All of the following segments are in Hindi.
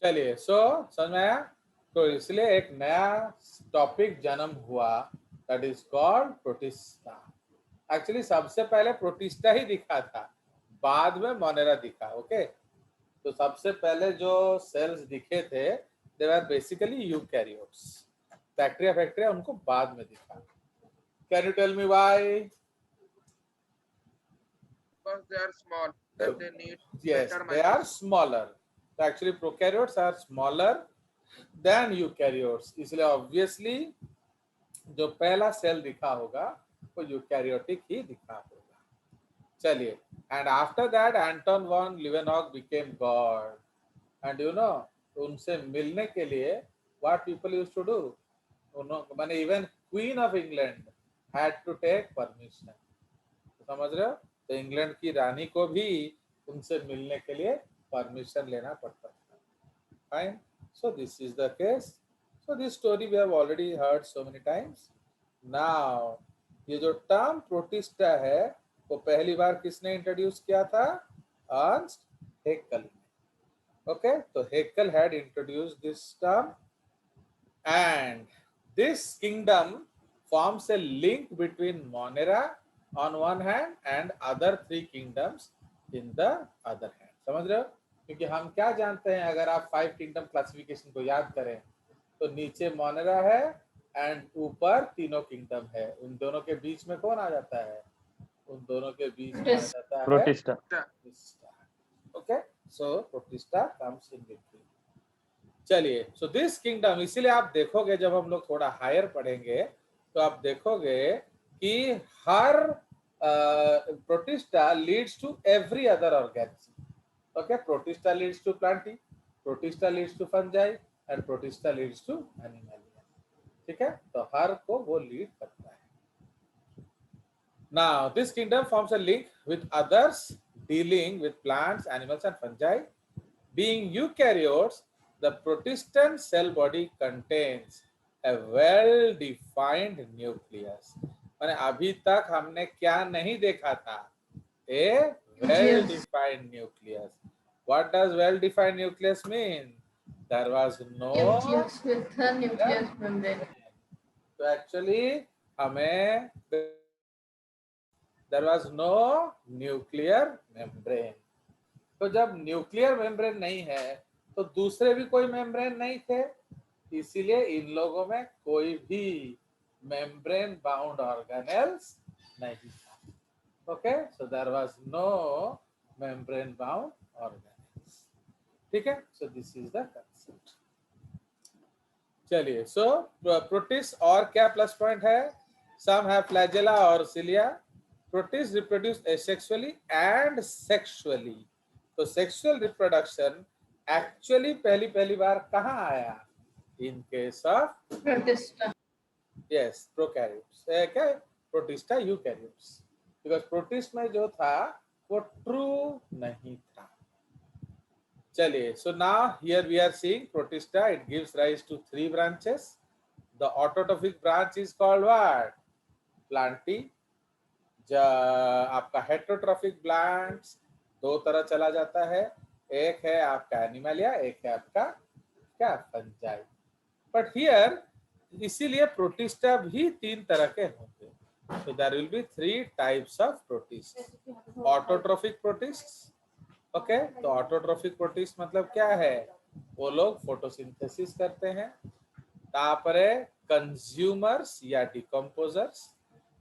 चलिए समझ में आया। तो इसलिए एक नया टॉपिक जन्म हुआ, that is called protista. Actually सबसे पहले प्रोटिस्टा ही दिखा था, बाद में मोनेरा दिखा। ओके, तो सबसे पहले जो सेल्स दिखे थे they were basically eukaryotes. Bacteria उनको बाद में दिखा। Can you tell me why? Because they are small, then they need Yes, better they are microscope. smaller. So actually prokaryotes are smaller than eukaryotes, इसलिए obviously जो पहला सेल दिखा होगा वो यूकैरियोटिक ही दिखा होगा। चलिए, and after that Anton von Leeuwenhoek became God, and you know उनसे मिलने के लिए what people used to do, उन्होंने माने even Queen of England had to take permission। समझ रहे हो? तो इंग्लैंड की रानी को भी उनसे मिलने के लिए परमिशन लेना पड़ता था। Fine, so this is the case. So this story we have already heard so many times. Now ये जो टर्म प्रोटिस्टा है वो पहली बार किसने इंट्रोड्यूस किया था? Ernst Haeckel. ओके, तो Haeckel had introduced this term, and this kingdom forms a link between Monera on one hand and other three kingdoms in the other hand। समझ रहे हो? क्योंकि हम क्या जानते हैं, अगर आप 5 किंगडम क्लासिफिकेशन को याद करें तो नीचे मोनेरा है एंड ऊपर तीनों किंगडम है। उन दोनों के बीच में कौन आ जाता है? उन दोनों के बीच में आ जाता है protista. Okay, so protista comes in between. चलिए, सो दिस किंगडम, इसीलिए आप देखोगे जब हम लोग थोड़ा हायर पढ़ेंगे तो आप देखोगे कि हर protista leads to every other organism. Okay, protista leads to plantae, protista leads to fungi and protista leads to animalia. ठीक है, तो हर को वो लीड करता है। Now this kingdom forms a link with others dealing with plants, animals and fungi. Being eukaryotes, the protist cell body contains a well-defined nucleus। माने अभी तक हमने क्या नहीं देखा था? A well-defined nucleus। What does well-defined nucleus mean? There was no nucleus with a nucleus membrane। तो एक्चुअली हमें there was no nuclear membrane। तो जब न्यूक्लियर मेम्ब्रेन नहीं है तो दूसरे भी कोई मेम्ब्रेन नहीं थे, इसीलिए इन लोगों में कोई भी मेम्ब्रेन बाउंड ऑर्गेनेल्स नहीं था। Okay, so there was no membrane bound organelles. ठीक है, so this is the concept. चलिए, सो प्रोटिस्ट और क्या प्लस पॉइंट है? सम हैव फ्लैजेला और cilia. Protist reproduce asexually and sexually. तो सेक्सुअल रिप्रोडक्शन एक्चुअली पहली बार कहाँ आया? In case of protista. Yes, prokaryotes. क्या? Protista, eukaryotes. बिकॉज प्रोटिस्ट में जो था वो ट्रू नहीं था। चलिए, so now here we are seeing protista, it gives rise to 3 branches. The autotrophic branch is called what? Plantae. आपका हेटेरोट्रॉफिक ब्रांच दो तरह चला जाता है, एक है आपका एनिमलिया, एक है आपका क्या? फंजाई। बट हियर इसीलिए प्रोटिस्टा भी 3 तरह के होंगे। So there will be 3 types of protists. Autotrophic protists, okay, तो ऑटोट्रॉफिक प्रोटिस्ट मतलब क्या है? वो लोग फोटोसिंथेसिस करते हैं। तापरे कंज्यूमर्स या decomposers,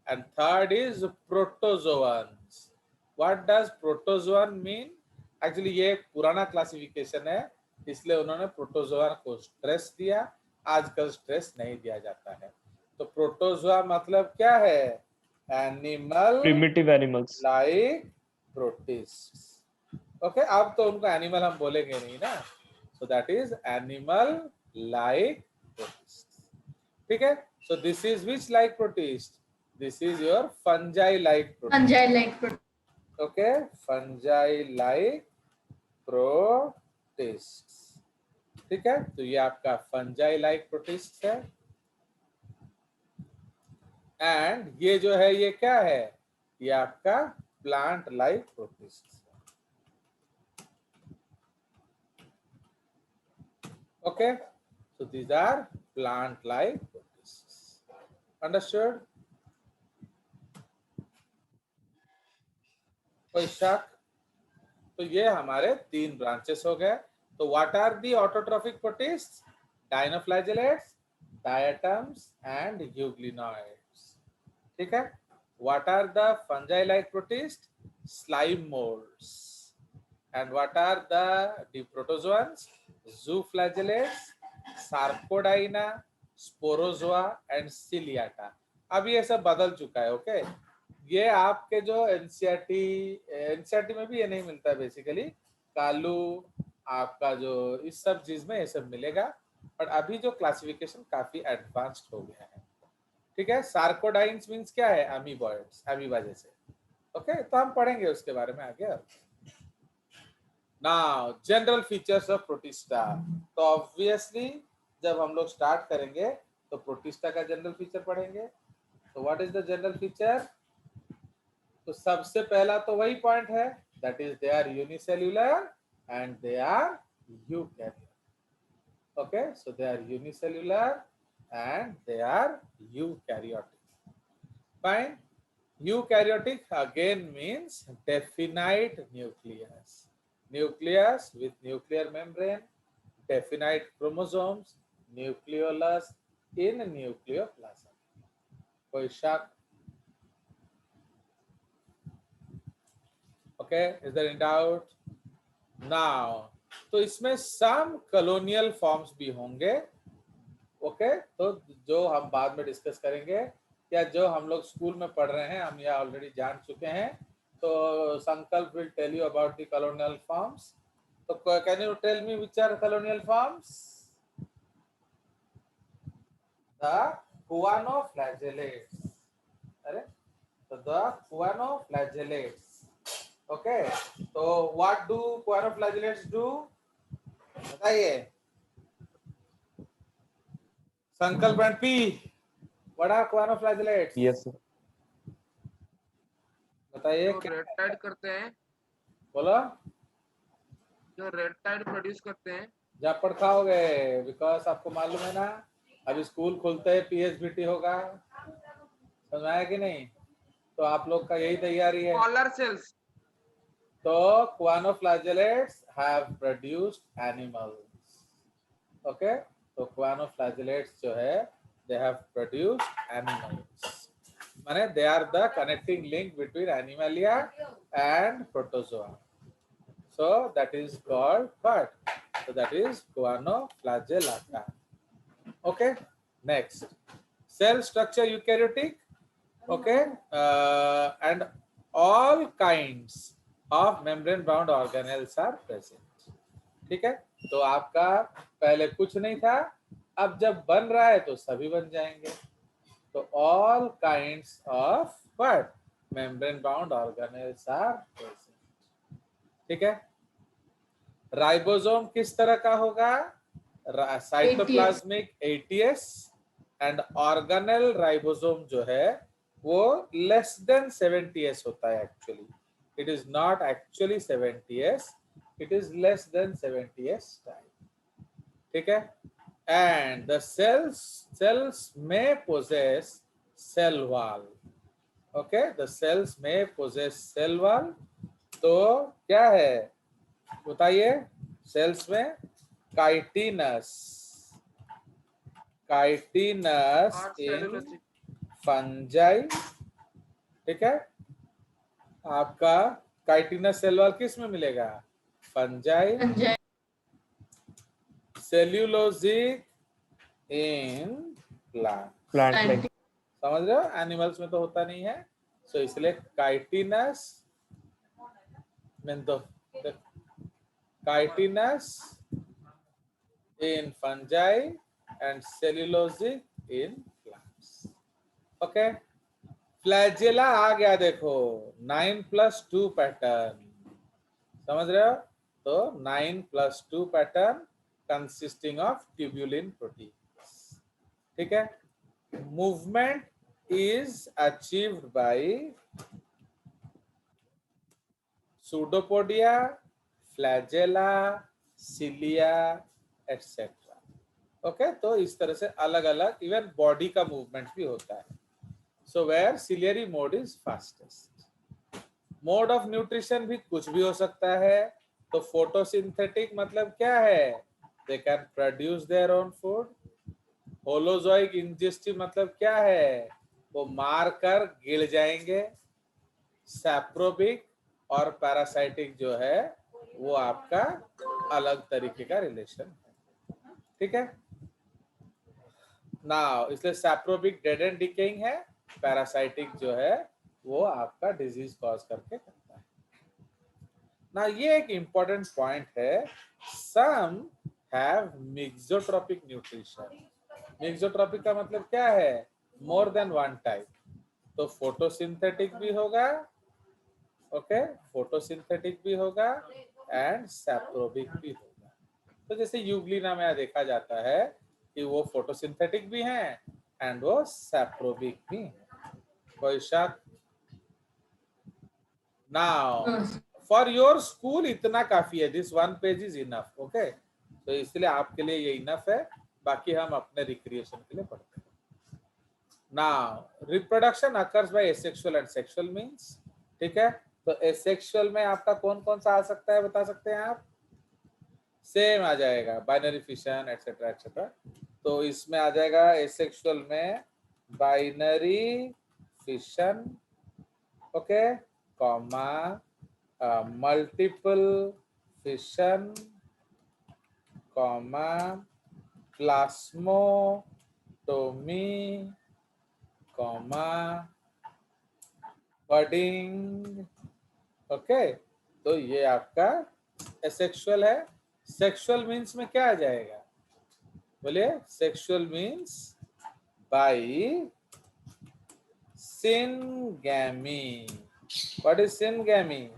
and third is protozoans. What does protozoan mean? Actually ये पुराना क्लासिफिकेशन है, इसलिए उन्होंने प्रोटोजोआ को स्ट्रेस दिया, आजकल स्ट्रेस नहीं दिया जाता है। तो प्रोटोजोआ मतलब क्या है? Animal primitive animals like protist. Okay, अब तो उनको एनिमल हम बोलेंगे नहीं ना, सो that is animal like protist. ठीक है, so this is which like protist? This is your fungi like protist. Fungi like protist. Okay, fungi like protist. ठीक है, तो ये आपका फंजाई लाइक प्रोटिस्ट है। एंड ये जो है ये क्या है? ये आपका plant like protist. Okay, so these are plant-like protists. Understood? कोई शक? तो ये हमारे 3 ब्रांचेस हो गए. तो what are the autotrophic protist? Dinoflagellates, diatoms and euglenoids. ठीक है. What are the fungi like protist? Slime moulds. And what are the protozoans? Zooflagellates, Sarcodina, Sporozoa and Ciliata. अब ये सब बदल चुका है. ओके, ये आपके जो एनसीईआरटी में भी ये नहीं मिलता बेसिकली. कालू आपका जो इस सब चीज में ये सब मिलेगा, बट अभी जो क्लासिफिकेशन काफी एडवांस्ड हो गया है. ठीक है. सार्कोडाइन्स मीन्स क्या है? अमीबॉइड्स, अमीबा जैसे. ओके, तो हम पढ़ेंगे उसके बारे में आगे. Now, general features of protista. तो obviously जब हम लोग स्टार्ट करेंगे तो प्रोटिस्टा का जनरल फीचर पढ़ेंगे. तो what is the general feature? तो सबसे पहला तो वही पॉइंट है, that is they are unicellular and they are eukaryotic. Okay, so they are unicellular and they are eukaryotic. Fine. Eukaryotic again means definite nucleus. Nucleus with nuclear membrane, definite chromosomes, nucleolus in nucleoplasm. कोई शक? Okay, is there any doubt? Now, तो इसमें some colonial forms भी होंगे. ओके, तो जो हम बाद में डिस्कस करेंगे, या जो हम लोग स्कूल में पढ़ रहे हैं हम यह ऑलरेडी जान चुके हैं. तो Sankalp will tell you about the colonial forms. तो can you tell me which are colonial forms? The choanoflagellates. अरे, तो द कुआनोफ्लैजेलेट्स. ओके, तो व्हाट डू कुआनोफ्लैजेलेट्स डू? बताइए. Sankalp and P, what are choanoflagellates? Yes sir. बताइए. जो रेड टाइड करते हैं, बोलो. जो रेड टाइड प्रोड्यूस करते हैं. झापड़ खाओगे, बिकॉज आपको मालूम है ना, अभी स्कूल खुलते ही पीएचबीटी होगा. समझ आया कि नहीं? तो आप लोग का यही तैयारी है. Collar cells. तो choanoflagellates have produced animals. Okay, तो कुआनोफ्लैजेलेट्स जो है दे हैव प्रोड्यूस्ड एनिमल्स, माने they are the connecting link between animalia and protozoa. So that is called what? So that is Guanoflagellata. Okay. Next, cell structure eukaryotic. Okay, and all kinds of membrane-bound organelles are present. ठीक है. तो आपका पहले कुछ नहीं था, अब जब बन रहा है तो सभी बन जाएंगे. तो all kinds of what? Membrane-bound organelles are present. ठीक है. राइबोसोम किस तरह का होगा? Cytoplasmic eighty S. And organelle ribosome जो है वो लेस देन 70s होता है. Actually it is not actually 70s, it is less than 70s type. ठीक है. एंड द सेल्स में possess cell wall. Okay, the cells में पोजेस सेल वॉल. तो क्या है बताइए? सेल्स में काइटिनस इन फंजाई. ठीक है. आपका काइटिनस सेल वॉल किस में मिलेगा? फंजाई. Cellulosic in plant. समझ रहे हो? एनिमल्स में तो होता नहीं है, सो इसलिए काइटिनस में तो chitinous in fungi and cellulosic in plants. Okay. Flagella आ गया. देखो 9+2 पैटर्न. समझ रहे हो? तो 9+2 pattern consisting of tubulin proteins. ठीक है. Movement is achieved by pseudopodia, flagella, cilia, etc. Okay तो इस तरह से अलग अलग इवन बॉडी का मूवमेंट भी होता है. So where ciliary mode is fastest. Mode of nutrition भी कुछ भी हो सकता है. तो फोटोसिंथेटिक मतलब क्या है? They can produce their own food. Holozoic ingestive मतलब क्या है? वो मार कर गिर जाएंगे. सैप्रोबिक और पैरासाइटिक जो है वो आपका अलग तरीके का रिलेशन है. ठीक है ना. इसलिए सैप्रोबिक डेड एंड डिकेइंग है. पैरासाइटिक जो है वो आपका डिजीज कॉज करके करता है ना. ये एक इंपॉर्टेंट पॉइंट है. Some have मिक्सोट्रोपिक nutrition. मिक्सोट्रोपिक का मतलब क्या है? More than one type. तो फोटोसिंथेटिक भी होगा. ओके फोटोसिंथेटिक भी होगा एंड सैप्रोबिक भी होगा. तो जैसे यूग्लिना में देखा जाता है कि वो फोटोसिंथेटिक भी हैं एंड वो सैप्रोबिक भी हैं. कोई शक? Now No. For your school इतना काफी है. This one page is enough. Okay तो इसलिए आपके लिए ये इनफ है. बाकी हम अपने रिक्रिएशन के लिए पढ़ते हैं. Now reproduction occurs by asexual and sexual means. ठीक है तो एसेक्सुअल में आपका कौन कौन सा आ सकता है बता सकते हैं आप? सेम आ जाएगा बाइनरी फिशन एटसेट्रा एटसेट्रा. तो इसमें आ जाएगा एसेक्सुअल में binary fission. Okay comma multiple fission comma plasmotomy comma budding. Okay तो ये आपका एसेक्सुअल है. सेक्सुअल मीन्स में क्या आ जाएगा? बोलिए. Sexual means by syngamy. What is syngamy?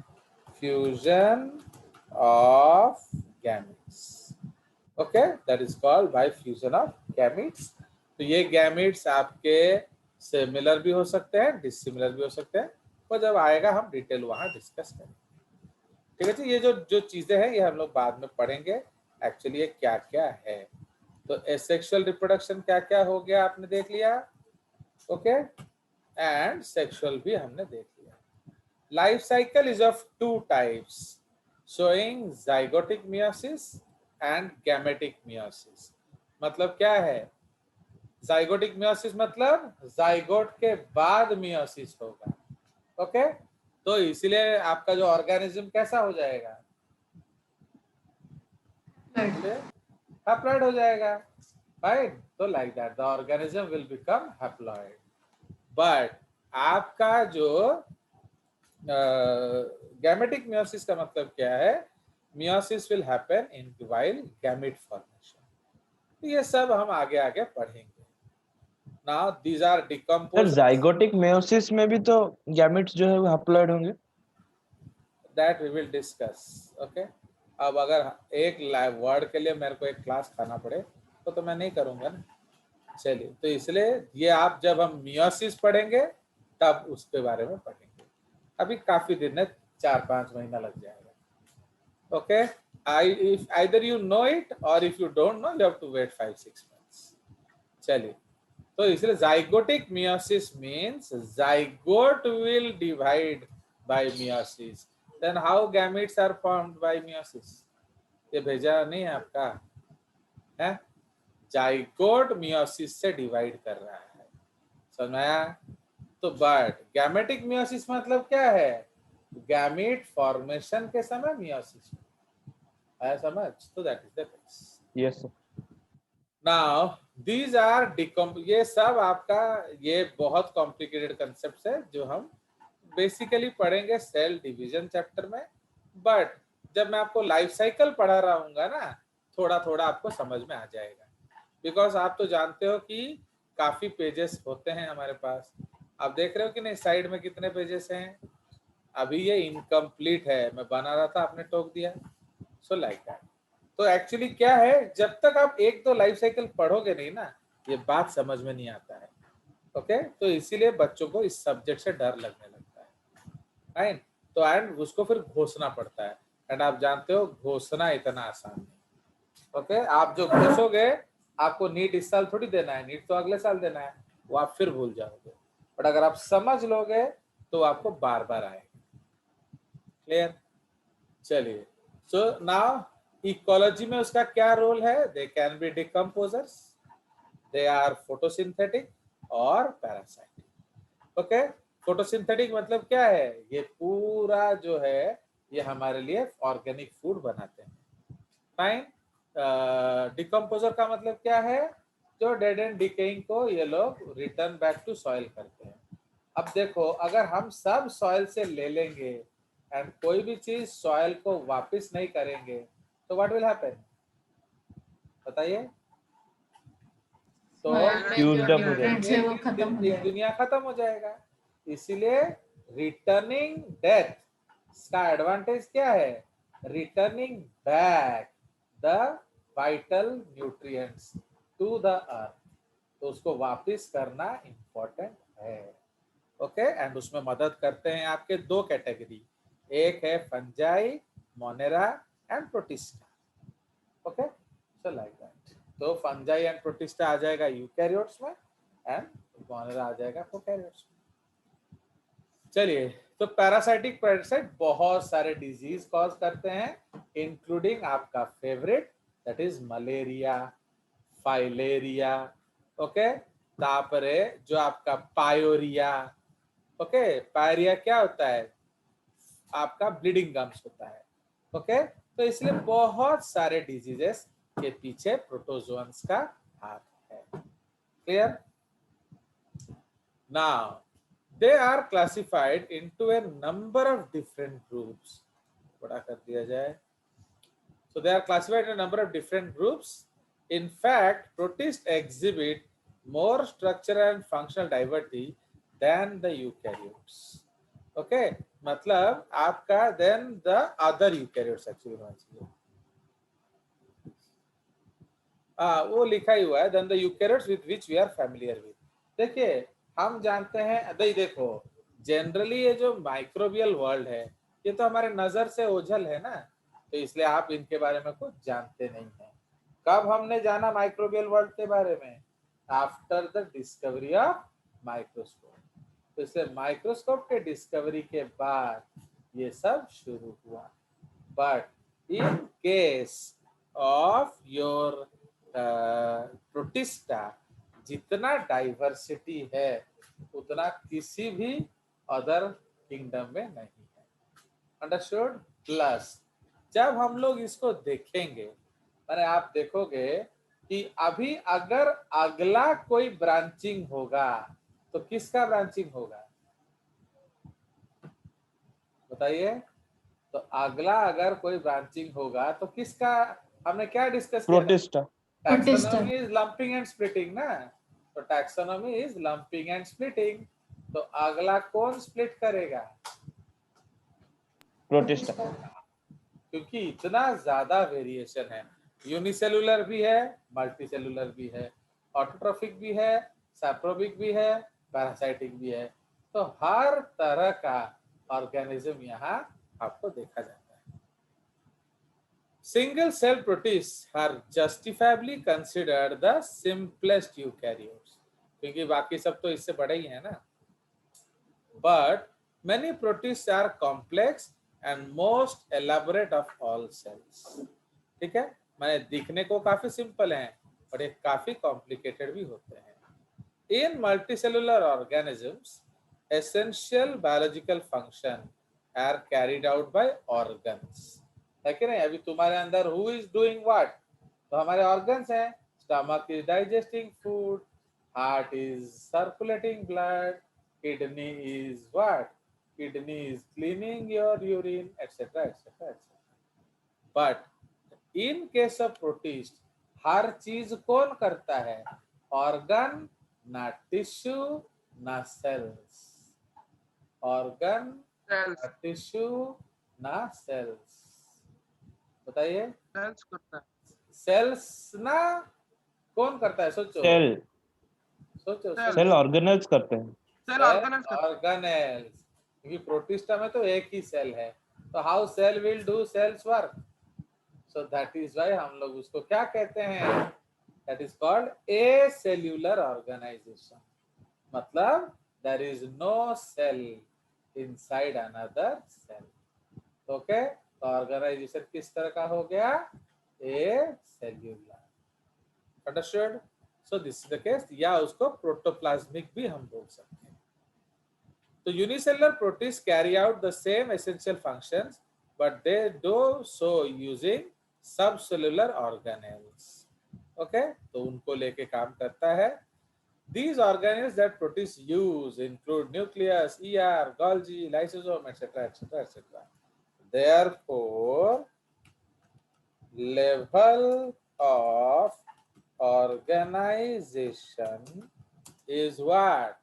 Fusion of gametes. Okay, that is called by fusion of gametes. तो ये gametes आपके सिमिलर भी हो सकते हैं, डिसिमिलर भी हो सकते हैं. और जब आएगा हम डिटेल वहां डिस्कस करेंगे. ठीक है जी. ये जो जो चीजें हैं ये हम लोग बाद में पढ़ेंगे एक्चुअली ये क्या क्या है. तो एसेक्सुअल रिप्रोडक्शन क्या क्या हो गया आपने देख लिया. ओके एंड सेक्सुअल भी हमने देख लिया. Life cycle is of two types showing zygotic meiosis and gametic meiosis. मतलब क्या है? जाइगोटिक मियोसिस मतलब जाइगोट के बाद मियोसिस होगा. ओके तो इसलिए आपका जो ऑर्गेनिज्म कैसा हो जाएगा? हैप्लॉइड हो जाएगा. राइट तो like that the organism will become haploid. But आपका जो गैमेटिक मियोसिस का मतलब क्या है? Meiosis will happen in while gamete formation. ये सब हम आगे आगे पढ़ेंगे. Now these are sir decompose. Zygotic meiosis में भी तो गैमेट्स जो है वो हैप्लॉइड होंगे. That we will discuss. Okay अब अगर एक वर्ड के लिए मेरे को एक क्लास खाना पड़े तो मैं नहीं करूंगा ना. चलिए तो इसलिए ये आप जब हम मियोसिस पढ़ेंगे तब उसके बारे में पढ़ेंगे. अभी काफी दिन है 4-5 महीना लग जाएगा. Okay if either you know it or if you don't know you have to wait 5-6 months. चलिए तो इसलिए zygotic meiosis means zygote will divide by meiosis. Then how gametes are formed by meiosis? ये भेजा नहीं है आपका है. जाइगोट मियोसिस से डिवाइड कर रहा है. समझाया? तो बट गैमेटिक मियोसिस मतलब क्या है? गैमेट फॉर्मेशन के समय मियोसिस आया समझ. तो that is the case. Yes sir. Now these are ये सब आपका ये बहुत कॉम्प्लिकेटेड कंसेप्ट है जो हम बेसिकली पढ़ेंगे सेल डिवीजन चैप्टर में. बट जब मैं आपको लाइफ साइकिल पढ़ा रहा हूँगा ना थोड़ा थोड़ा आपको समझ में आ जाएगा. बिकॉज आप तो जानते हो कि काफी पेजेस होते हैं हमारे पास. आप देख रहे हो कि नहीं साइड में कितने पेजेस हैं. अभी ये इनकम्प्लीट है. मैं बना रहा था आपने टोक दिया. सो लाइक दैट. तो एक्चुअली क्या है जब तक आप एक दो लाइफ साइकिल पढ़ोगे नहीं ना ये बात समझ में नहीं आता है. ओके तो इसीलिए बच्चों को इस सब्जेक्ट से डर लगने लगता है. राइट तो एंड उसको फिर घोषना पड़ता है. एंड आप जानते हो घोषणा इतना आसान नहीं. ओके आप जो घोषोगे आपको नीट इस साल थोड़ी देना है, नीट तो अगले साल देना है, वो आप फिर भूल जाओगे। बट अगर आप समझ लोगे तो आपको बार बार आएगा। क्लियर? चलिए, सो नाउ इकोलॉजी में उसका क्या रोल है? They can be decomposers, they are photosynthetic और पैरासाइटिक। ओके, फोटोसिंथेटिक मतलब क्या है? ये पूरा जो है ये हमारे लिए ऑर्गेनिक फूड बनाते हैं। फाइन। डिकम्पोजर का मतलब क्या है? जो डेड एंड डिकेइंग को ये लोग रिटर्न बैक टू सॉइल करते हैं। अब देखो, अगर हम सब सॉइल से ले लेंगे एंड कोई भी चीज सॉइल को वापस नहीं करेंगे तो व्हाट विल हैपन? बताइए। तो Soil में Used जो up हो जाएगा। nutrients है वो खत्म हो जाएगा। दुनिया खत्म हो जाएगा। इसीलिए रिटर्निंग डेथ का एडवांटेज क्या है? Returning back the vital nutrients to the earth, तो उसको वापस करना इंपॉर्टेंट है। ओके, एंड उसमें मदद करते हैं आपके दो कैटेगरी, एक है fungi, Monera and protista. Okay, so like that. तो फंजाई एंड प्रोटिस्टा आ जाएगा यूकैरियोट्स में एंड मोनेरा आ जाएगा प्रोकैरियोट्स में। चलिए, तो पैरासाइटिक पैरासाइट बहुत सारे डिजीज कॉज करते हैं, इंक्लूडिंग आपका favourite that is malaria, filaria. Okay, तापरे जो आपका पायोरिया। ओके, पायरिया क्या होता है? आपका ब्लीडिंग गम्स होता है। ओके, तो इसलिए बहुत सारे डिजीजेस के पीछे प्रोटोजोन्स का हाथ है। Clear? Now they are classified into a number of different groups. बड़ा कर दिया जाए। So they are classified in a number of different groups. In fact, protists exhibit more structural and functional diversity than the eukaryotes. Okay, मतलब आपका then the other eukaryotes actually होना चाहिए। वो लिखा ही हुआ है then the eukaryotes with which we are familiar with। देखिए, हम जानते हैं, देखो जनरली ये जो माइक्रोबियल वर्ल्ड है ये तो हमारे नजर से ओझल है ना, तो इसलिए आप इनके बारे में कुछ जानते नहीं हैं। कब हमने जाना माइक्रोबियल वर्ल्ड के बारे में? After the discovery of microscope. तो इसलिए माइक्रोस्कोप के डिस्कवरी के बाद ये सब शुरू हुआ। But in case of your protista, जितना डाइवर्सिटी है उतना किसी भी अदर किंगडम में नहीं है। अंडरस्टूड? प्लस जब हम लोग इसको देखेंगे, मैंने आप देखोगे कि अभी अगर अगला कोई ब्रांचिंग होगा तो किसका ब्रांचिंग होगा? बताइए। तो अगला अगर कोई ब्रांचिंग होगा तो किसका? हमने क्या डिस्कस किया? Protista. Taxonomy is lumping and splitting ना, तो taxonomy is lumping and splitting. तो अगला कौन स्प्लिट करेगा? प्रोटिस्टा। क्योंकि इतना ज्यादा वेरिएशन है, यूनिसेलुलर भी है, मल्टीसेलुलर भी है, ऑटोट्रोफिक भी है, सैप्रोबिक भी है, पैरासाइटिक भी है। तो हर तरह का ऑर्गेनिज्म यहाँ आपको देखा जाता है। Single cell protist are justifiably considered the simplest eukaryotes, क्योंकि बाकी सब तो इससे बड़े ही है ना। But many protists are complex and most elaborate of all cells। ठीक है, मैंने दिखने को काफी सिंपल हैं और ये काफी कॉम्प्लिकेटेड भी होते हैं। In multicellular organisms essential biological function are carried out by organs. है कि नहीं? अभी तुम्हारे अंदर हु इज डूइंग व्हाट? तो हमारे ऑर्गन्स हैं। Stomach is digesting food, heart is circulating blood, kidney is what? Kidney is cleaning your urine, etc., etc., etc. But in case of protist, हर चीज कौन करता है? ऑर्गन, ना टिश्यू, ना सेल्स। ऑर्गन, ना टिश्यू, ना सेल्स। बताइए। सेल्स करता है। सेल्स ना कौन करता है? सोचो सेल। सोचो। सेल ऑर्गेनाइज करते हैं। सेल ऑर्गेनाइज करता है। ऑर्गेनेल्स, क्योंकि प्रोटिस्टा में तो एक ही सेल है, तो how cell will do cells work? So that is why हम लोग उसको क्या कहते हैं? that is called acellular organization. मतलब there is no cell inside another cell. Okay, तो ऑर्गेनाइजेशन किस तरह का हो गया? acellular. Understood? So this is the case. या उसको प्रोटोप्लाज्मिक भी हम बोल सकते हैं. तो unicellular protists carry out the same essential functions, but they do so using subcellular organelles. Okay, तो उनको लेके काम करता है. These organelles that protists use include nucleus, ER, Golgi, lysosome, etc., etc., etc. Therefore, level of organization is what?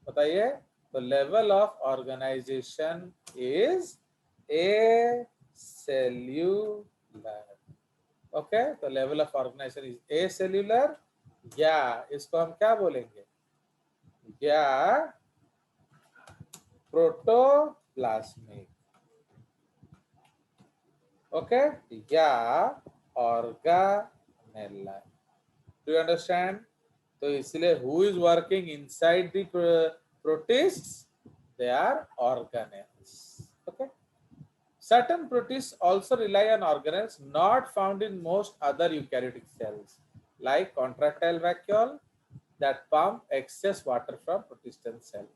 बताइए. The level of organization is acellular. Okay, the level of organization is acellular. या इसको हम क्या बोलेंगे? या प्रोटोप्लाज्मिक. ओके, या ऑर्गेनेला. Do you understand? तो इसलिए who is working inside the protists? They are organelles. Okay. Certain protists also rely on organelles not found in most other eukaryotic cells, like contractile vacuole that pump excess water from protistine cell.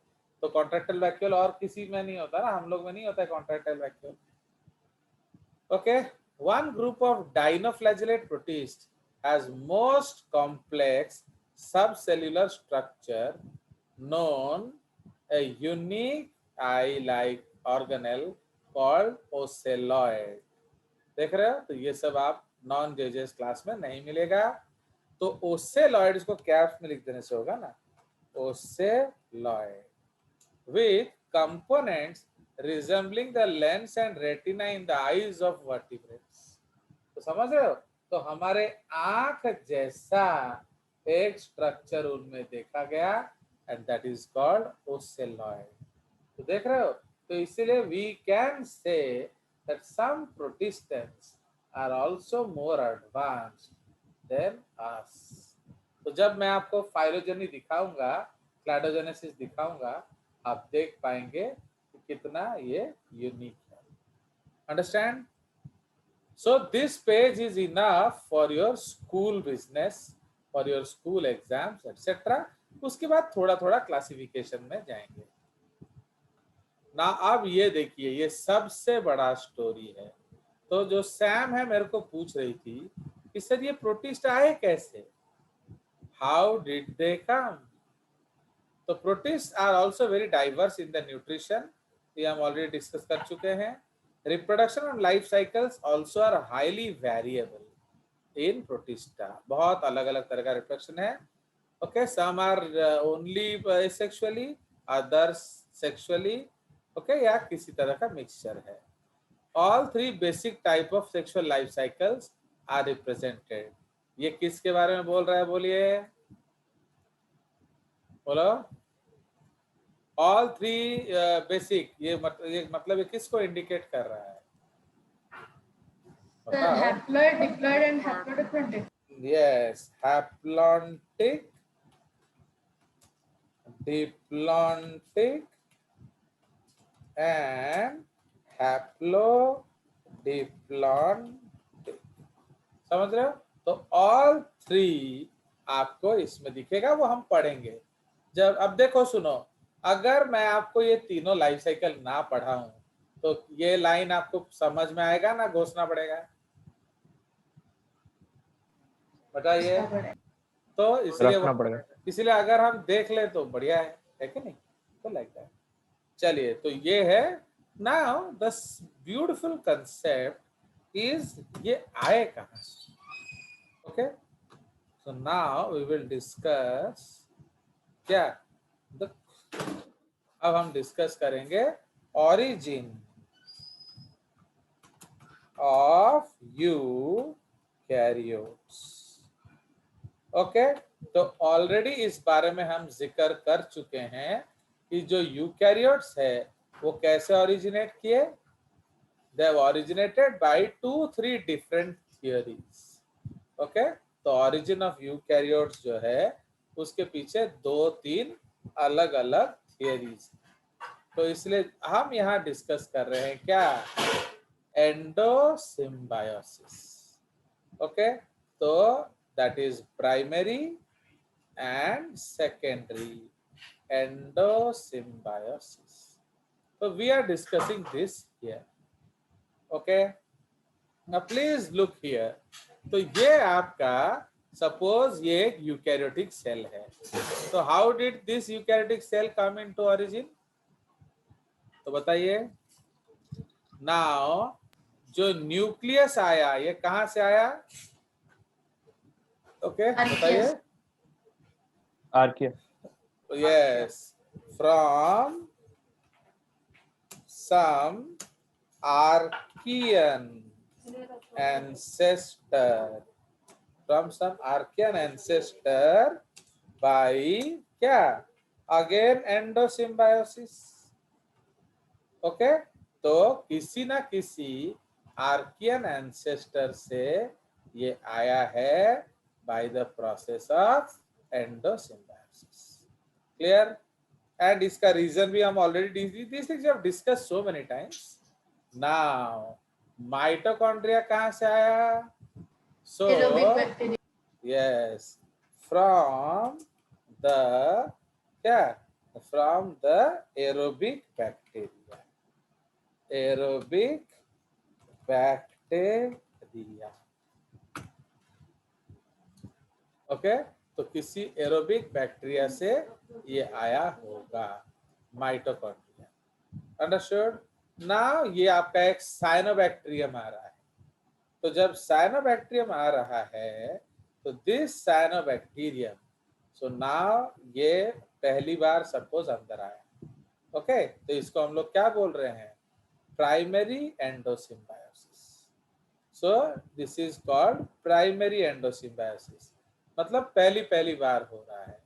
तो contractile vacuole और किसी में नहीं होता ना, हम लोग में नहीं होता है contractile vacuole. Okay, one group of dinoflagellate protists has most complex subcellular structure known a unique eye-like organelle called ocelloid. देख रहे हो? तो ये सब आप नॉन जेजेस क्लास में नहीं मिलेगा. तो ओसेलॉइड इसको कैप्स में लिख देने से होगा ना, ओसेलॉइड with components resembling the lens and retina in the eyes of vertebrates. तो समझ रहे हो? तो हमारे आंख जैसा एक स्ट्रक्चर उनमें देखा गया and that is called ocelloid. तो देख रहे हो? तो इसीलिए we can say that some protistants are also more advanced than us. तो जब मैं आपको फाइलोजेनी दिखाऊंगा, क्लैडोजेनेसिस दिखाऊंगा, आप देख पाएंगे कि कितना ये यूनिक है. Understand? So this page is enough for your school business, for your school exams etcetera. उसके बाद थोड़ा थोड़ा क्लासिफिकेशन में जाएंगे ना. अब ये देखिए, ये सबसे बड़ा स्टोरी है. तो जो सैम है मेरे को पूछ रही थी कि सर ये प्रोटिस्ट आए कैसे, हाउ डिड दे कम. तो protist are also very diverse in the nutrition, ये हम ऑलरेडी डिस्कस कर चुके हैं. Reproduction and life cycles also are highly variable in protista. बहुत अलग अलग तरह का रिप्रोडक्शन है. Okay, some are only sexually, others sexually. Okay, या किसी तरह का मिक्सचर है. All three basic type of sexual life cycles are represented. ये किसके बारे में बोल रहा है? बोलिए, बोलो. ऑल थ्री बेसिक, ये मतलब ये किसको इंडिकेट कर रहा है? Haploid, diploid and haplodiploid. Yes, haplontic, diplontic and haplodiplontic. समझ रहे हो? तो ऑल थ्री आपको इसमें दिखेगा, वो हम पढ़ेंगे जब. अब देखो, सुनो, अगर मैं आपको ये तीनों लाइफ साइकिल ना पढ़ाऊं तो ये लाइन आपको समझ में आएगा ना, घोषणा पड़ेगा? बताइए. तो इसलिए अगर हम देख ले तो बढ़िया है कि नहीं? तो लाइक दैट. चलिए, तो ये है. Now the beautiful concept is ये आए कहां से. Okay, so now we will discuss क्या. अब हम डिस्कस करेंगे origin of eukaryotes. ओके, तो ऑलरेडी इस बारे में हम जिक्र कर चुके हैं कि जो यूकैरियोट्स है वो कैसे ओरिजिनेट किए. They have originated by 2-3 different theories. Okay, तो ऑरिजिन ऑफ यूकैरियोट्स जो है उसके पीछे 2-3 अलग अलग थियरीज, तो इसलिए हम यहाँ डिस्कस कर रहे हैं क्या, एंडोसिम्बायोसिस। ओके, तो that is primary and secondary endosymbiosis. So we are discussing this here. Okay. Now please look here. तो ये आपका सपोज ये एक यूकैरियोटिक सेल है, तो how did this eukaryotic cell come into origin, तो बताइए। नाउ जो न्यूक्लियस आया ये कहां से आया, ओके बताइए। Archaea. Yes, from some Archean ancestor, from some Archean ancestor by क्या, again endosymbiosis। ओके, तो किसी ना किसी आर्कियन एंसेस्टर से ये आया है by the process of endosymbiosis। Clear, and इसका रीजन भी हम already this things have discuss so many times. Now mitochondria कहां से आया, so Aerobic bacteria. Yes, from the क्या, from the aerobic bacteria, aerobic bacteria. Okay, तो किसी एरोबिक बैक्टीरिया से ये आया होगा माइटोकॉन्ड्रिया। अंडरस्टूड। नाउ ये आपका एक साइनोबैक्टीरियम आ रहा है, तो जब साइनोबैक्टीरियम आ रहा है तो दिस साइनोबैक्टीरियम, सो नाउ ये पहली बार सपोज अंदर आया। ओके, तो इसको हम लोग क्या बोल रहे हैं, primary endosymbiosis. So this is called primary endosymbiosis, मतलब पहली बार हो रहा है।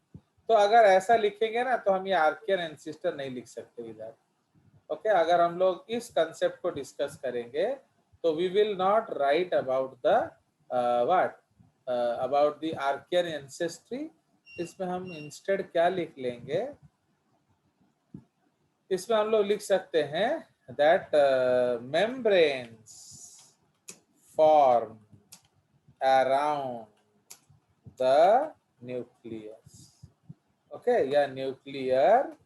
तो अगर ऐसा लिखेंगे ना तो हम ये आर्कियन एंसेस्टर नहीं लिख सकते इधर। ओके, अगर हम लोग इस कंसेप्ट को डिस्कस करेंगे तो we will not write about the what, about the archaean ancestry. इसमें हम इंस्टेड क्या लिख लेंगे, इसमें हम लोग लिख सकते हैं that membranes form around the nucleus, okay, या न्यूक्लियर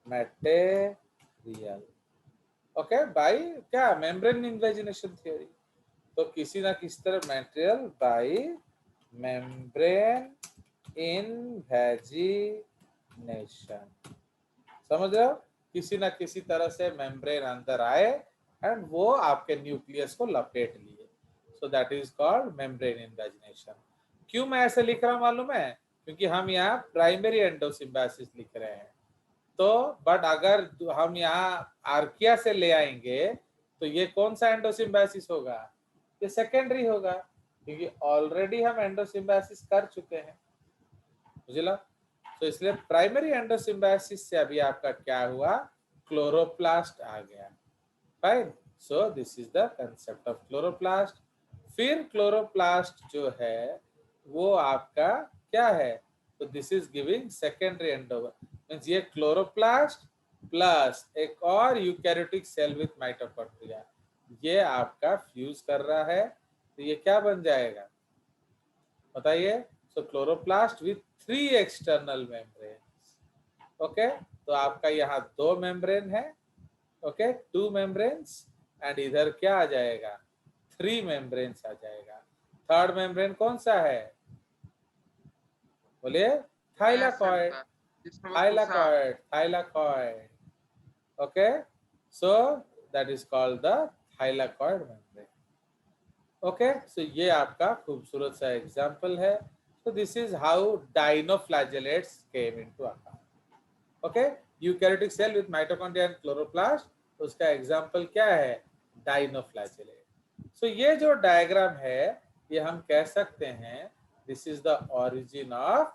मटेरियल, ओके, बाय क्या, मेम्ब्रेन इन्वेजिनेशन थ्योरी। तो किसी ना किसी तरह मटेरियल बाय मेम्ब्रेन इन्वेजिनेशन, समझ रहे हो, किसी ना किसी तरह से मेम्ब्रेन अंदर आए एंड वो आपके न्यूक्लियस को लपेट लिए, सो that is called membrane invagination. क्यों मैं ऐसे लिख रहा हूं मालूम है, क्योंकि हम यहाँ प्राइमरी एंडोसिम्बायोसिस लिख रहे हैं। तो बट अगर हम यहाँ आर्किया से ले आएंगे तो ये कौन सा एंडोसिम्बायोसिस होगा, ये सेकेंडरी होगा, क्योंकि ऑलरेडी हम एंडोसिम्बायोसिस कर चुके हैं, बुझला। तो इसलिए प्राइमरी एंडोसिम्बायोसिस से अभी आपका क्या हुआ, क्लोरोप्लास्ट आ गया, fine. So this is the concept of chloroplast. फिर क्लोरोप्लास्ट जो है वो आपका क्या है, तो this is giving secondary endo, means ये क्लोरोप्लास्ट प्लस एक और यूकैरियोटिक सेल विथ माइटोकॉन्ड्रिया, ये आपका फ्यूज कर रहा है, तो ये क्या बन जाएगा बताइए। So chloroplast with 3 external membrane. Okay, तो आपका यहाँ 2 मेम्ब्रेन है, ओके, 2 मेम्ब्रेन्स, एंड इधर क्या आ जाएगा, 3 मेम्ब्रेन्स आ जाएगा। थर्ड मेम्ब्रेन कौन सा है, बोलिए, thylakoid, thylakoid, thylakoid. Okay, so that is called the thylakoid membrane. Okay, so ये आपका खूबसूरत सा एग्जांपल है। So this is how dinoflagellates came into account. Okay, eukaryotic cell with mitochondria and chloroplast, उसका एग्जांपल क्या है, dinoflagellate. So ये जो डायग्राम है ये हम कह सकते हैं this is the origin of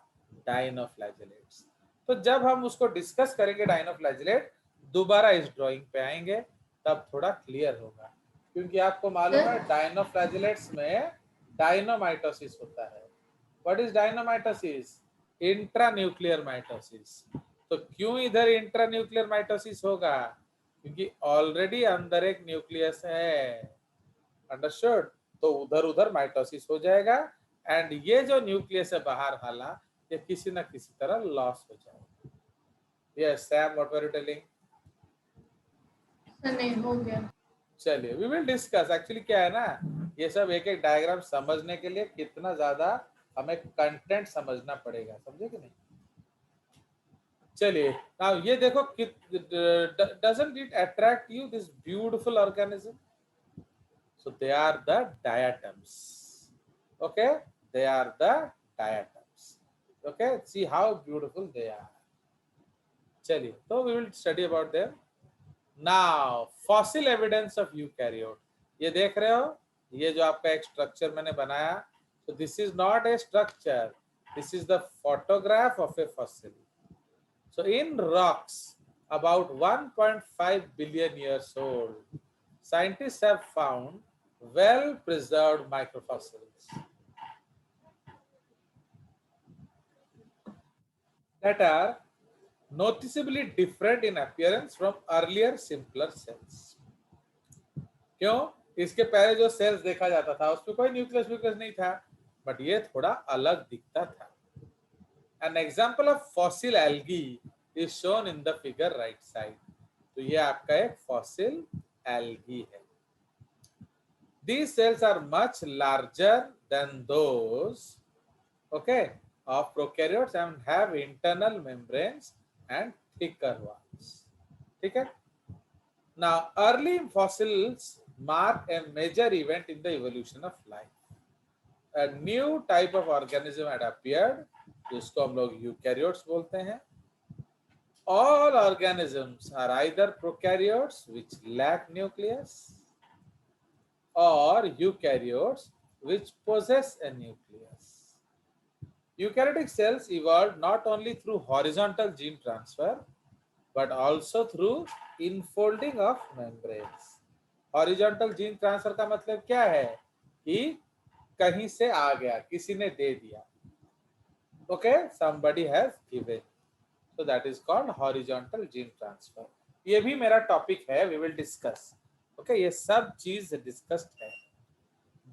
dinoflagellates. तो जब हम उसको डिस्कस करेंगे dinoflagellate, दोबारा इस ड्राइंग पे आएंगे तब थोड़ा क्लियर होगा, क्योंकि आपको मालूम है डायनोफ्लैजेलेट्स में डायनोमाइटोसिस होता है। What is dinomitosis? Intranuclear mitosis. तो क्यों इधर इंट्रान्यूक्लियर माइटोसिस होगा? क्योंकि ऑलरेडी अंदर एक न्यूक्लियस है, अंडरस्टूड? तो उधर उधर माइटोसिस हो जाएगा एंड ये जो न्यूक्लियस है बाहर वाला, ये किसी ना किसी तरह लॉस हो जाएगा। Yes Sam, what were you telling? नहीं हो गया। चलिए वी विल डिस्कस। एक्चुअली क्या है ना, ये सब एक एक डायग्राम समझने के लिए कितना ज्यादा हमें कंटेंट समझना पड़ेगा, समझे कि नहीं? चलिए नाउ ये देखो, doesn't it attract you this beautiful organism? So they are the diatoms. Okay, they are the diatoms. Okay, see how beautiful they are. चलिए, तो we will study about them. Now, fossil evidence of eukaryote. ये देख रहे हो, ये जो आपका एक स्ट्रक्चर मैंने बनाया, so this is not a structure. This is the photograph of a fossil. So in rocks about 1.5 billion years old, scientists have found well-preserved microfossils that are noticeably different in appearance from earlier simpler cells. क्यों? इसके पहले जो सेल्स देखा जाता था उसमें कोई न्यूक्लियस नहीं था, बट ये थोड़ा अलग दिखता था. An example of fossil algae is shown in the figure right side. तो ये आपका एक fossil algae है. These cells are much larger than those, okay, of prokaryotes and have internal membranes and thicker walls. ठीक है? Now, early fossils mark a major event in the evolution of life. A new type of organism had appeared, जिसको हम लोग यूकैरियोट्स बोलते हैं. All organisms are either prokaryotes which lack nucleus or eukaryotes which possess a nucleus. Eukaryotic cells evolved not only through horizontal gene transfer but also through infolding of membranes. Horizontal gene transfer का मतलब क्या है? कि कहीं से आ गया, किसी ने दे दिया. Okay, somebody has given. So that is called horizontal gene transfer. ये भी मेरा टॉपिक है, we will discuss. Okay, ये सब चीज डिस्कस्ड है.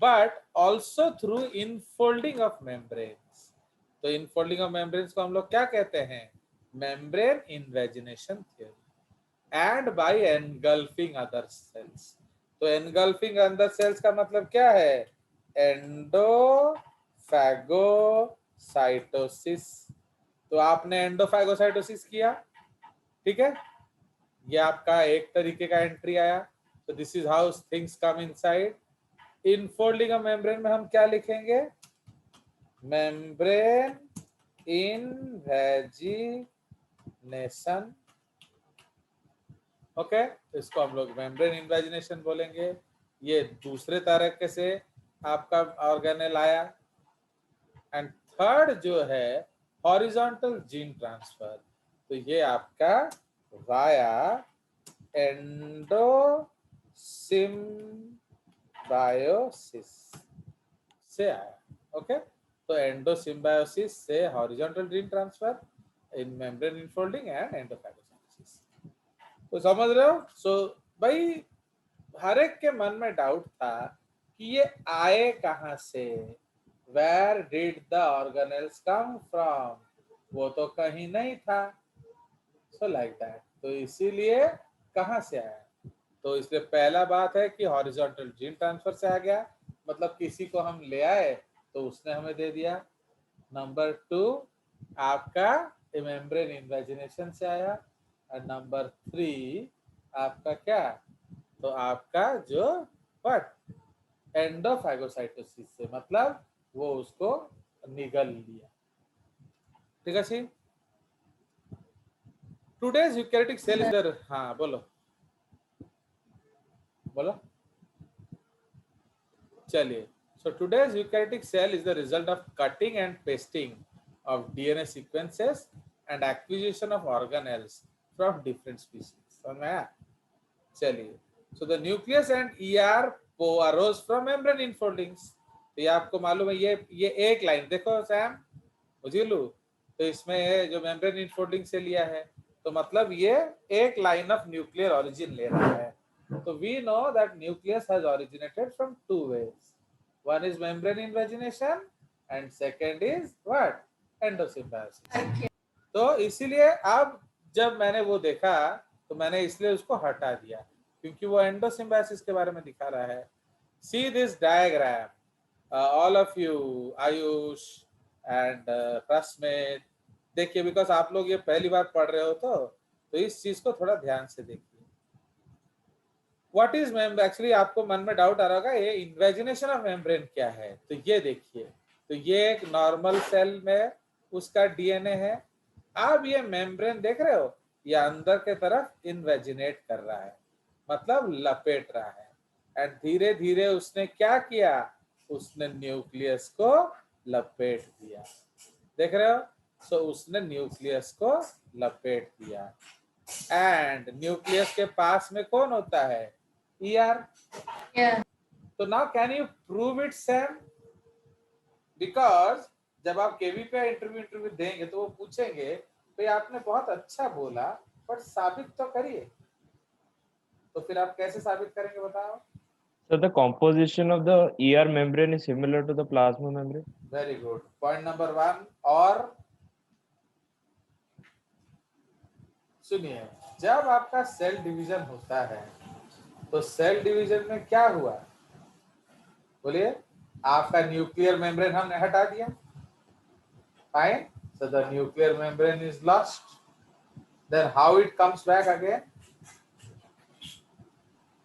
But also through infolding of membranes. तो इनफोल्डिंग ऑफ मेम्ब्रेन्स को हम लोग क्या कहते हैं? Membrane invagination theory. And by engulfing other cells. तो एनगल्फिंग अदर सेल्स का मतलब क्या है? एंडोफैगोसाइटोसिस. तो आपने एंडोफैगोसाइटोसिस किया, ठीक है? ये आपका एक तरीके का एंट्री आया. तो this is how things come inside. Infolding of membrane में हम क्या लिखेंगे? Membrane invagination. ओके, इसको हम लोग मेम्ब्रेन इन्वेजिनेशन बोलेंगे. ये दूसरे तरीके से आपका ऑर्गेनेल आया. एंड थर्ड जो है हॉरिजॉन्टल जीन ट्रांसफर. तो ये आपका वाया एंडोसिम्बायोसिस से आया. ओके, तो एंडोसिम्बायोसिस से horizontal gene transfer, in membrane infolding and endophagocytosis. तो समझ रहे हो? सो भाई हर एक के मन में डाउट था कि ये आए कहाँ से, where did the organelles come from. वो तो कहीं नहीं था. So like that. तो इसीलिए कहाँ से आया? तो इसलिए पहला बात है कि हॉरिजॉन्टल जीन ट्रांसफर से आ गया, मतलब किसी को हम ले आए तो उसने हमें दे दिया. नंबर 2 आपका मेम्ब्रेन इन्वेजिनेशन से आया. और नंबर 3 आपका क्या? तो आपका जो व्हाट एंडोफैगोसाइटोसिस से, मतलब वो उसको निगल लिया. ठीक है see. Today's eukaryotic cell is the, हाँ बोलो बोलो. चलिए. So today's eukaryotic cell is the result of cutting and pasting of DNA sequences and acquisition of organelles from different species. समझ में आया? चलिए. So the nucleus and ER arose from membrane infoldings. तो ये आपको मालूम है, ये एक लाइन देखो सैम मुझिलू, तो इसमें ये जो मेम्ब्रेन इनफोल्डिंग से लिया है, तो मतलब ये एक लाइन ऑफ न्यूक्लियर ओरिजिन ले रहा है। तो we know that nucleus has originated from two ways, one is membrane invagination and second is what, endosymbiosis. तो इसीलिए अब जब मैंने वो देखा तो मैंने इसलिए उसको हटा दिया, क्योंकि वो एंडोसिम्बायोसिस के बारे में दिखा रहा है। See this diagram, all of you, Ayush and Prasmit, देखिए, बिकॉज आप लोग ये पहली बार पढ़ रहे हो तो इस चीज को थोड़ा ध्यान से देखिए। व्हाट इज मेम्ब्रेन, एक्चुअली आपको मन में डाउट आ रहा होगा ये इन्वेजिनेशन ऑफ मेम्ब्रेन क्या है। तो ये देखिए, तो ये एक नॉर्मल सेल में उसका डीएनए है। अब ये मेम्ब्रेन देख रहे हो, ये अंदर के तरफ इन्वेजिनेट कर रहा है, मतलब लपेट रहा है। एंड धीरे धीरे उसने क्या किया, उसने न्यूक्लियस को लपेट दिया, देख रहे हो। सो उसने न्यूक्लियस को लपेट दिया, एंड न्यूक्लियस के पास में कौन होता है, ER। Yeah. तो now can you prove it Sam, because जब आप केवी पे इंटरव्यू देंगे तो वो पूछेंगे भाई आपने बहुत अच्छा बोला बट साबित तो करिए। तो फिर आप कैसे साबित करेंगे बताओ। So the composition of the ER membrane is similar to the plasma membrane. Very good, point number 1। और सुनिए, जब आपका सेल डिवीजन होता है तो सेल डिवीजन में क्या हुआ, बोलिए। आपका न्यूक्लियर मेम्ब्रेन हमने हटा दिया, fine, so the nuclear membrane is lost. Then how it comes back again?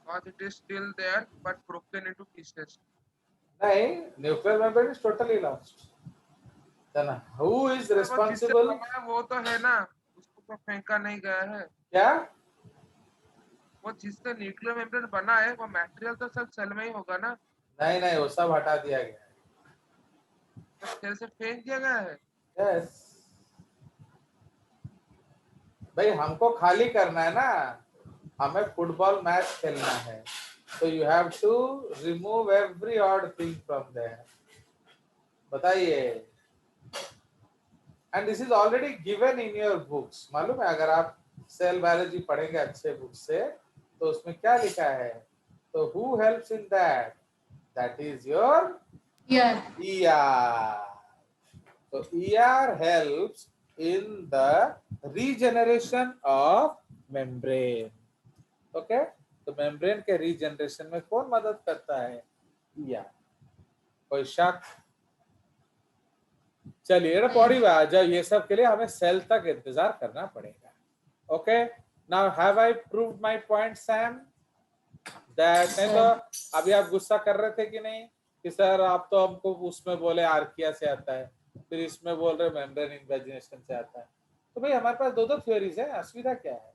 Because it is still there but broken into pieces. नहीं, nuclear membrane is totally lost. Then who is responsible? वो तो है ना, उसको तो फेंका नहीं गया है। क्या? वो जिससे न्यूक्लियर मेम्ब्रेन बना है वो मटेरियल तो सब सेल में ही होगा ना। नहीं नहीं, वो सब हटा दिया गया है। तो सेल से फेंक दिया गया है। Yes. भाई हमको खाली करना है ना, हमें फुटबॉल मैच खेलना है, तो you have to remove every odd thing from there. बताइए, and this is already given in your books, मालूम है। अगर आप सेल बायोलॉजी पढ़ेंगे अच्छे बुक से तो उसमें क्या लिखा है, तो who helps in that, that is your Yeah. ER. So ER helps in the regeneration of membrane. Okay? तो membrane के regeneration में कौन मदद करता है, ER। कोई शक? चलिए ना पौड़ी बात, जब ये सब के लिए हमें सेल तक इंतजार करना पड़ेगा। Okay, now have I proved my point Sam, that नहीं तो अभी आप गुस्सा कर रहे थे कि नहीं कि सर आप तो हमको उसमें बोले आर्किया से आता है, फिर इसमें बोल रहे मेम्ब्रेन इन्वेजिनेशन से आता है। तो भाई हमारे पास दो थ्योरीज है, असुविधा क्या है।